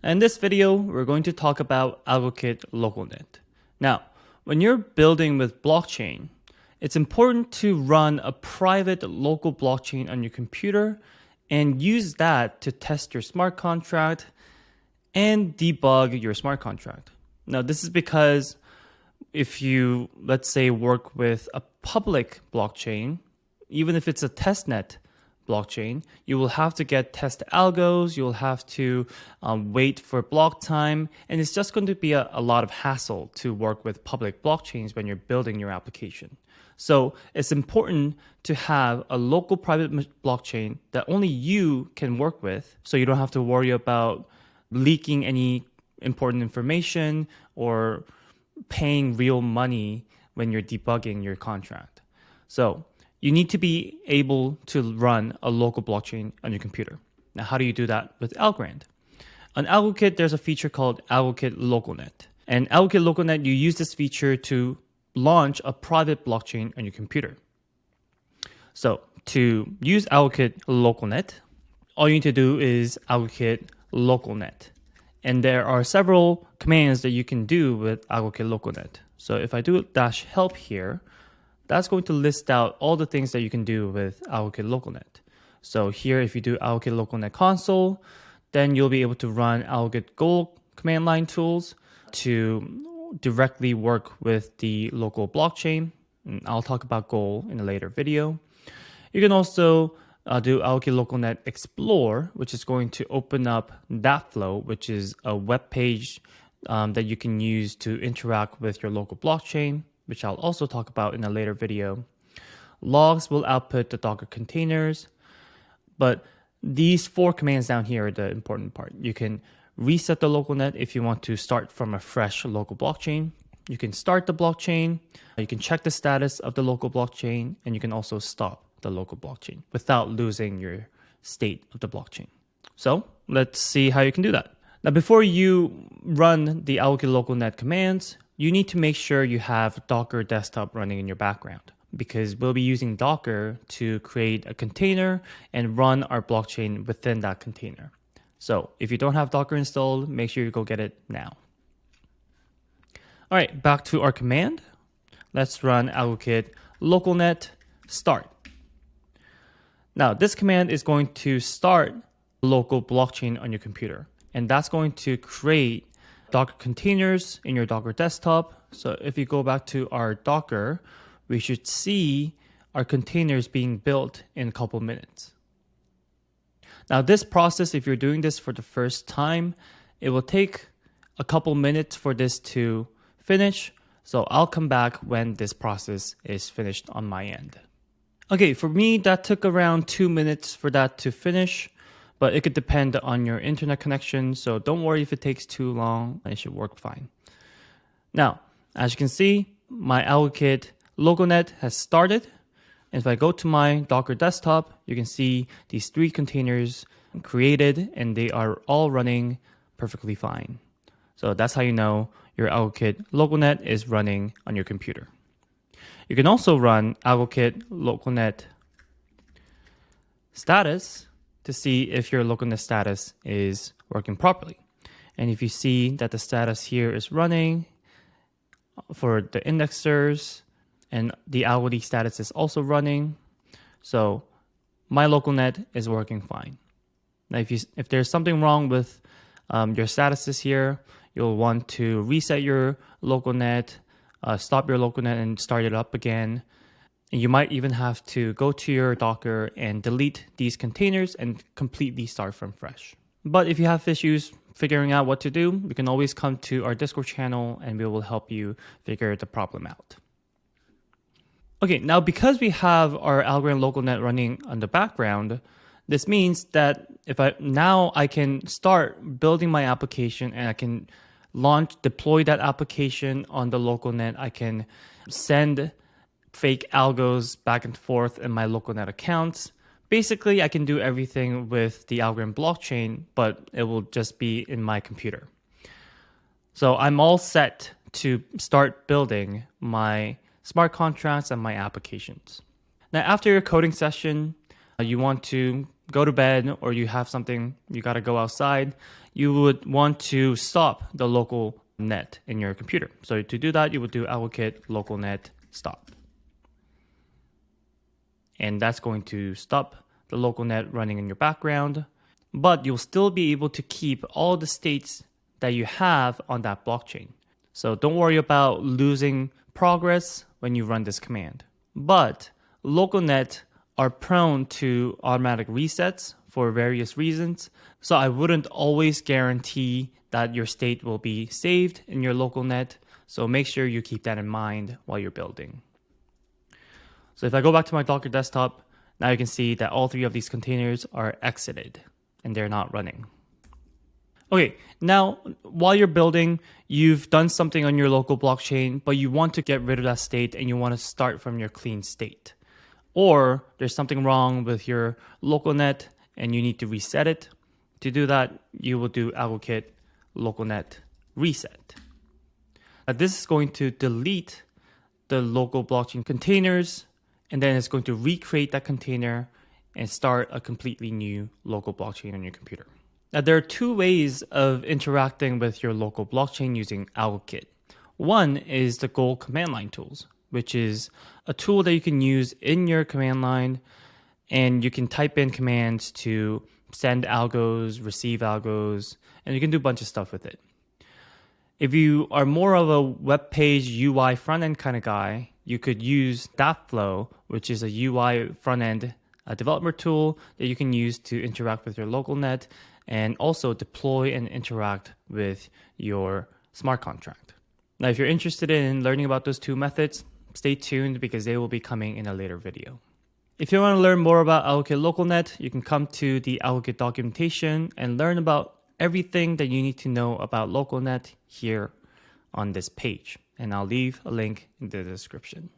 In this video, we're going to talk about AlgoKit Localnet. Now, when you're building with blockchain, it's important to run a private local blockchain on your computer and use that to test your smart contract and debug your smart contract. Now, this is because if you, let's say, work with a public blockchain, even if it's a testnet blockchain, you will have to get test algos, you'll have to wait for block time, and it's just going to be a lot of hassle to work with public blockchains when you're building your application. So it's important to have a local private blockchain that only you can work with, so you don't have to worry about leaking any important information or paying real money when you're debugging your contract. So you need to be able to run a local blockchain on your computer. Now, how do you do that with Algorand? On AlgoKit, there's a feature called AlgoKit Localnet. And AlgoKit Localnet, you use this feature to launch a private blockchain on your computer. So to use AlgoKit Localnet, all you need to do is AlgoKit Localnet. And there are several commands that you can do with AlgoKit Localnet. So if I do -help here, that's going to list out all the things that you can do with AlgoKit Localnet. So here, if you do AlgoKit Localnet console, then you'll be able to run AlgoKit Goal command line tools to directly work with the local blockchain. And I'll talk about Goal in a later video. You can also do AlgoKit Localnet Explore, which is going to open up Datflow, which is a web page that you can use to interact with your local blockchain, which I'll also talk about in a later video. Logs will output the Docker containers, but these 4 commands down here are the important part. You can reset the local net if you want to start from a fresh local blockchain. You can start the blockchain, you can check the status of the local blockchain, and you can also stop the local blockchain without losing your state of the blockchain. So let's see how you can do that. Now, before you run the AlgoKit Localnet commands, you need to make sure you have Docker desktop running in your background, because we'll be using Docker to create a container and run our blockchain within that container. So if you don't have Docker installed, make sure you go get it now. All right, back to our command. Let's run AlgoKit Localnet start. Now, this command is going to start a local blockchain on your computer, and that's going to create Docker containers in your Docker desktop. So if you go back to our Docker, we should see our containers being built in a couple minutes. Now, this process, if you're doing this for the first time, it will take a couple minutes for this to finish. So I'll come back when this process is finished on my end. Okay, for me, that took around 2 minutes for that to finish, but it could depend on your internet connection. So don't worry if it takes too long, it should work fine. Now, as you can see, my AlgoKit Localnet has started. And if I go to my Docker desktop, you can see these 3 containers created, and they are all running perfectly fine. So that's how you know your AlgoKit Localnet is running on your computer. You can also run AlgoKit Localnet status to see if your Localnet status is working properly. And if you see that the status here is running for the indexers, and the algod status is also running, so my Localnet is working fine. Now, if there's something wrong with your statuses here, you'll want to reset your Localnet, stop your Localnet and start it up again. And you might even have to go to your Docker and delete these containers and completely start from fresh. But if you have issues figuring out what to do, you can always come to our Discord channel and we will help you figure the problem out. Okay, now because we have our Algorand Localnet running on the background, this means that now I can start building my application, and I can deploy that application on the Localnet. I can send fake algos back and forth in my Localnet accounts. Basically, I can do everything with the Algorand blockchain, but it will just be in my computer. So I'm all set to start building my smart contracts and my applications. Now, after your coding session, you want to go to bed or you have something, you got to go outside, you would want to stop the local net in your computer. So to do that, you would do AlgoKit Localnet stop. And that's going to stop the local net running in your background, but you'll still be able to keep all the states that you have on that blockchain. So don't worry about losing progress when you run this command. But localnet are prone to automatic resets for various reasons. So I wouldn't always guarantee that your state will be saved in your local net. So make sure you keep that in mind while you're building. So if I go back to my Docker desktop, now you can see that all three of these containers are exited and they're not running. Okay, now while you're building, you've done something on your local blockchain, but you want to get rid of that state and you want to start from your clean state. Or there's something wrong with your local net and you need to reset it. To do that, you will do AlgoKit Localnet reset. Now this is going to delete the local blockchain containers, and then it's going to recreate that container and start a completely new local blockchain on your computer. Now, there are two ways of interacting with your local blockchain using AlgoKit. One is the Go command line tools, which is a tool that you can use in your command line, and you can type in commands to send algos, receive algos, and you can do a bunch of stuff with it. If you are more of a web page UI front-end kind of guy, you could use Flow, which is a UI front-end developer tool that you can use to interact with your local net and also deploy and interact with your smart contract. Now, if you're interested in learning about those two methods, stay tuned because they will be coming in a later video. If you want to learn more about AlgoKit Localnet, you can come to the AlgoKit documentation and learn about everything that you need to know about Localnet here on this page. And I'll leave a link in the description.